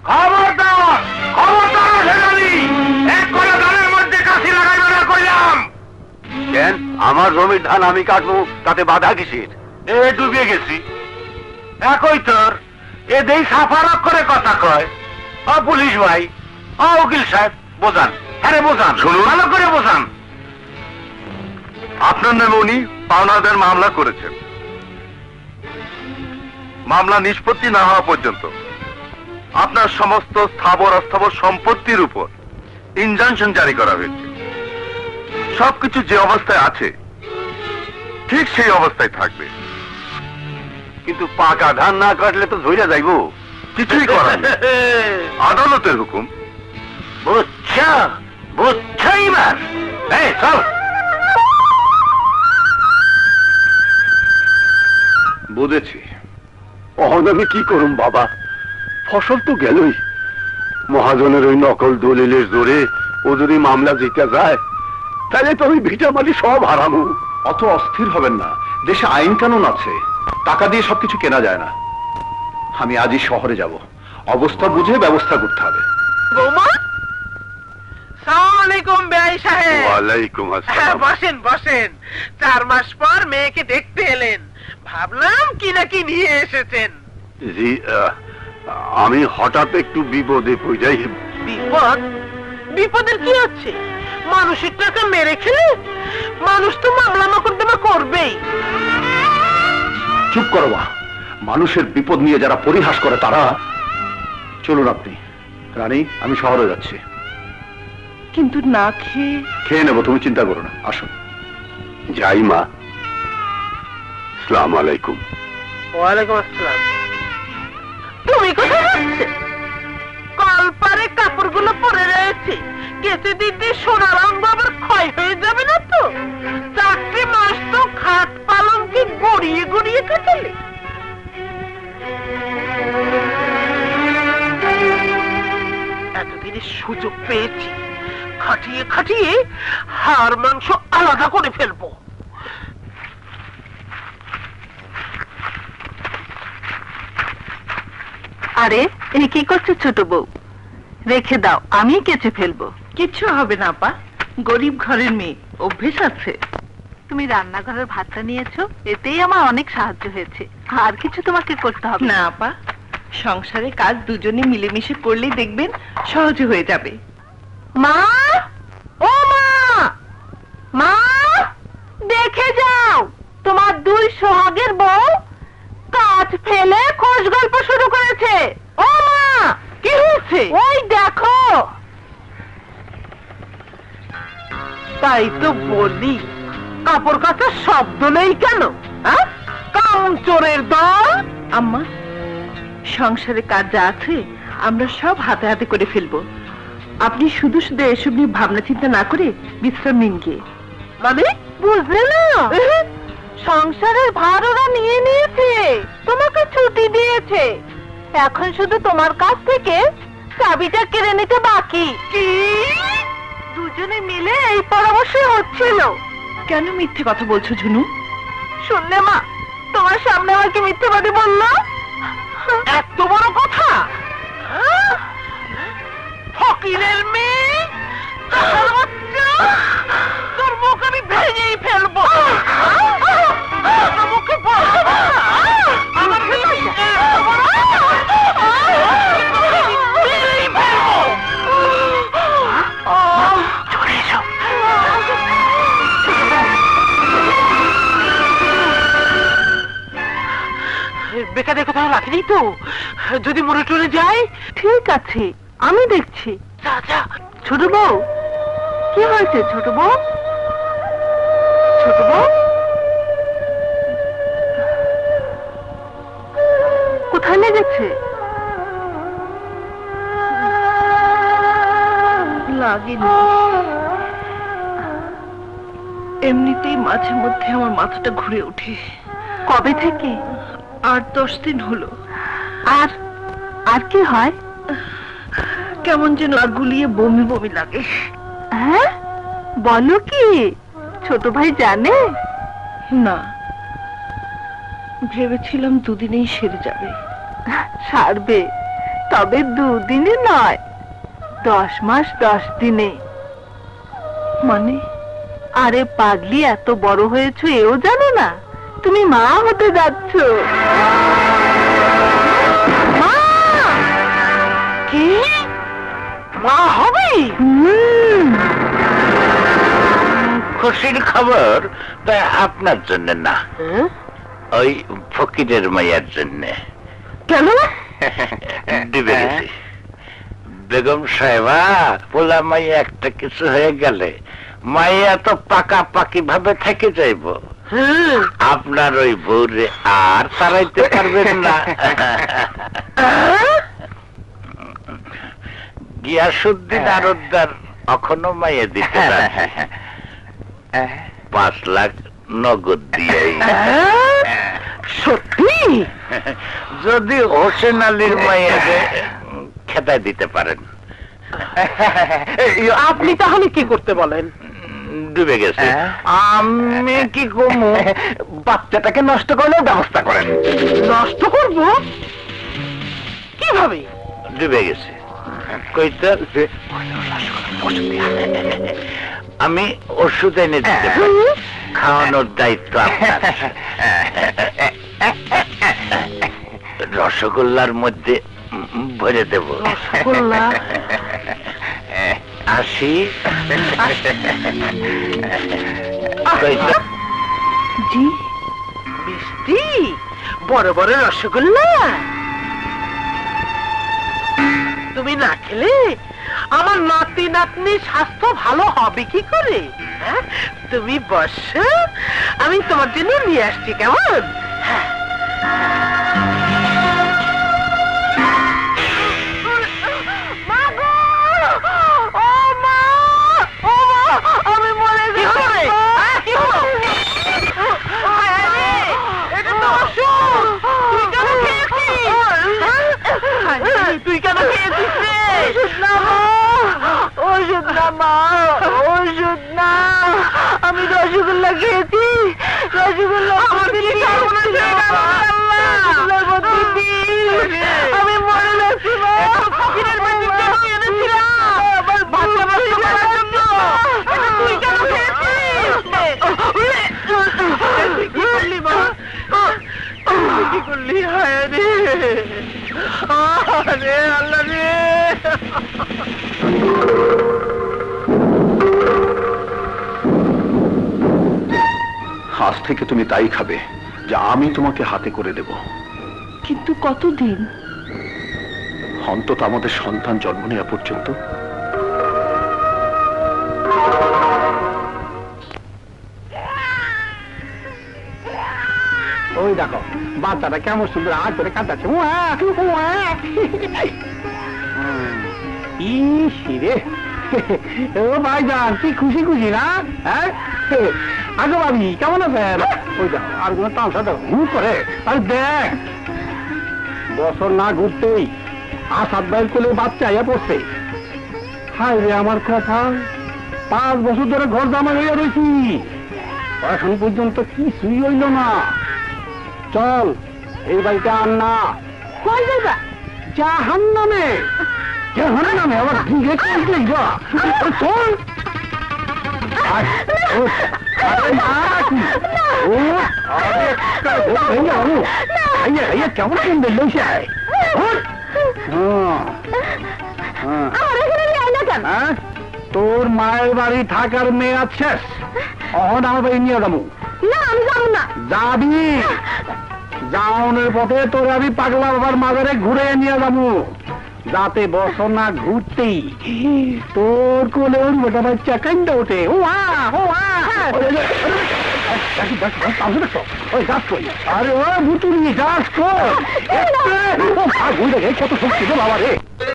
খবরদার, খবরদার সেনানি, এক করে ধানের মধ্যে কাশি লাগাইবে না কইলাম। কেন আমার জমির ধান আমি কাটবো, তাতে বাধা কিসের? এ ডুবে গেছি একই তোর এদেই সাফারক করে কথা কয়। ও পুলিশ ভাই, ও উকিল সাহেব, বোঝান। হ্যাঁ বোঝান, শুনুন, ভালো করে বোঝান। আপনার নামে উনি পাওনাদার মামলা করেছেন। মামলা নিষ্পত্তি না হওয়া পর্যন্ত আপনার সমস্ত স্থাবর অস্থাবর সম্পত্তির উপর ইনজাংশন জারি করা হয়েছে। সবকিছু যে অবস্থায় আছে ঠিক সেই অবস্থায় থাকবে। কিন্তু পাকা ধান না কাটলে তো ধইরা যাইব, কিছুই করার নেই। আদালতের হুকুম। বুঝছো, বুঝছো এবার? চল। বুঝেছি। অহন আমি কি করুম বাবা, ফসল তো গেলই। মহাজনের ওই নকল দলিলের জোরে ও যদি মামলা জিতে যায় তাহলে তো আমি ভিটা মাটি সব হারামু। অত অস্থির হবেন না, দেশে আইন কানুন আছে, টাকা দিয়ে সবকিছু কেনা যায় না। আমি আজই শহরে যাব, অবস্থা বুঝে ব্যবস্থা করতে হবে। বৌমা, সালাম আলাইকুম বেআই সাহেব। ওয়ালাইকুম আসসালাম। বসেন বসেন, 4 মাস পর মেয়েকে দেখতে এলেন, ভাবলাম কি না কি নিয়ে এসেছেন। জি, আমি হঠাৎ একটু বিপদে পড়ে। বিপদ? বিপদের কি আছে? মানুষের টাকা মেরে খেলে মানুষ তো মামলা মোকদ্দমা করবেই। চুপ করো মা, মানুষের বিপদ নিয়ে যারা পরিহাস করে তারা। চলুন আপনি। রানী, আমি শহরে যাচ্ছি। কিন্তু না খেয়ে? খেয়ে নেবো, তুমি চিন্তা করো না, আসুন। যাই মা। আসসালামু আলাইকুম। ওয়ালাইকুম আসসালাম। তুমি কোথায় যাচ্ছে? কলপারে কাপড়গুলো পরে রয়েছে, কেচে দিতে সোনার অঙ্গ আবার ক্ষয় হয়ে যাবে না তো? 4 মাস তো খাট পালঙ্কে গড়িয়ে গড়িয়ে কাটালে। এতদিনে সুযোগ পেয়েছি, খাটিয়ে খাটিয়ে হাড় মাংস আলাদা করে ফেলবো। আরে এই কি করছো ছোট বউ? রেখে দাও, আমি কেচে ফেলবো। কিচ্ছু হবে না আপা, গরিব ঘরের মেয়ে, অভ্যেস আছে। তুমি রান্নাঘরের ভাতটা নিয়েছো, এতেই আমার অনেক সাহায্য হয়েছে। আর কিছু তোমাকে করতে হবে না আপা, সংসারে কাজ দুজনে মিলেমিশে করলেই দেখবেন সহজ হয়ে যাবে। মা, ও মা, মা, দেখে যাও, তোমার 2 সোহাগের বউ কাজ ফেলে খোশ গল্প শুরু করেছে। ও মা, কি হয়েছে? ওই দেখো। তাই তো বলি, কাপড় কাচার শব্দ নেই কেন? কাম চোরের দল। আম্মা, সংসারে কাজ যা আছে আমরা সব হাতে হাতে করে ফেলবো। আপনি শুধু শুধু এসব নিয়ে ভাবনা চিন্তা না করে বিশ্রাম নিন গিয়ে। মানে বুঝলে না, সংসারের ভার ওরা নিয়ে নিয়েছে, তোমাকে ছুটি দিয়েছে। এখন শুধু তোমার কাছ থেকে চাবিটা কেড়ে নিতে বাকি। কি? দুজনে মিলে এই পরামর্শ হচ্ছিল। কেন মিথ্যে কথা বলছো ঝুনু? শুনলে মা, তোমার সামনে আমাকে মিথ্যেবাদী বললো। এত বড় কথা? ফকিরের মেয়ে, তোর মুখ আমি ভেঙেই ফেলবো। মুখে বেকারের কোথাও রাখিনি তো? যদি মরে টরে যায়? ঠিক আছে, আমি দেখছি। যা যা। ছোট বউ, কি হয়েছে ছোট বউ? ছোট বউ কোথায় লেগেছে? লাগেনি, এমনিতেই মাঝে মধ্যে আমার মাথাটা ঘুরে ওঠে। কবে থেকে? 8-10 দিন হলো। আর আর কি হয়? কেমন যেন গুলিয়ে বমি বমি লাগে। হ্যাঁ, বলো কি? ছোট ভাই জানে? না, ভেবেছিলাম 2 দিনেই সেরে যাবে। সারবে, তবে 2 দিনে নয়, 10 মাস 10 দিনে। মানে? আরে পাগলি, এত বড় হয়েছো এও জানো না? তুমি মা হতে যাচ্ছ। মা! কি? মা হবে? খুশির খবর, তাই আপনার জন্য না, ওই ফকিরের মাইয়ার জন্য। কেন? ডুবে গেছি। বেগম সাহেবা, পোলা মাইয়া একটা কিছু হয়ে গেলে মাইয়া তো পাকাপাকি ভাবে থেকে যাইব। আপনার ওই বউরে আর তাড়াইতে পারবেন না। গিয়াসুদ্দিন আরোদ্দার এখনো মাইয়া দিতে পারে। 5 লাখ নগদ দিয়ে। সত্যি? যদি হোসেন আলীর মাইয়াকে খেতায় দিতে পারেন। আপনি তাহলে কি করতে বলেন? ডুবে গেছে। আমি কি করবো? বাচ্চাটাকে নষ্ট করলেও ব্যবস্থা করেন। নষ্ট করব? কিভাবে? ডুবে গেছে। কইতে আমি ওষুধ এনে দিতে পারি, খাওয়ানোর দায়িত্ব আপনার। রসগোল্লার মধ্যে ভরে দেব। রসগোল্লা? আসি। জি বৃষ্টি, বড় বড় রসগোল্লা তুমি না খেলে আমার নাতি নাতনির স্বাস্থ্য ভালো হবে কি করে? হ্যাঁ, তুমি বসো, আমি তোমার জন্য নিয়ে আসছি। কেমন? হ্যাঁ। আমি মরে গেছি। তুই কেন খেয়েছিস রে? ওষুধ না মা, ওষুধ না। আমি রসগোল্লা খেয়েছি। রসগোল্লা আমি মরে যাচ্ছি মা। তুই কেন খেয়েছিস? কি করলি মা? কি করলি? হায় রে, আরে আল্লাহ রে। আজ থেকে তুমি তাই খাবে যা আমি তোমাকে হাতে করে দেব। কিন্তু কতদিন? অন্তত আমাদের সন্তান জন্ম নেওয়া পর্যন্ত। ওই দেখো বাচ্চাটা কেমন সুন্দর আজ করে কাঁদাচ্ছে। রে ও ভাইজান, কি খুশি খুশি না? হ্যাঁ আগো ভাবি কেমন আছেন? ওই দেখো আর কোনো তামসা দেখো হু করে। আরে দেখ, বছর না ঘুরতেই আসাদ ভাইয়ের কোলে বাচ্চা আইয়া পড়ছে। হায় রে আমার কথা, 5 বছর ধরে ঘর জামা হইয়া রয়েছি, এখন পর্যন্ত কিছুই হইল না। চল এই বাড়িটা আর না। কই যাইবা? জাহান্নামে। জাহান্নামে আবার দিকে কই যাইবা? চল। কেমন কিনবে লইছে? তোর মায়ের বাড়ি থাকার মেয়াদ শেষ। অহন আমার বাড়ি নিয়ে যাবো। না আমি যাবো না। যাবি? যাওনের পথে তোর আমি পাগলা বাবার মাজারে ঘুরে নিয়ে যাবো, যাতে বছর না ঘুরতেই তোর কোলে ওর বেটা বাচ্চা কান্দা ওঠে। ও আরে ও ভুতুরি গাছ কত শক্তি বাবা রে।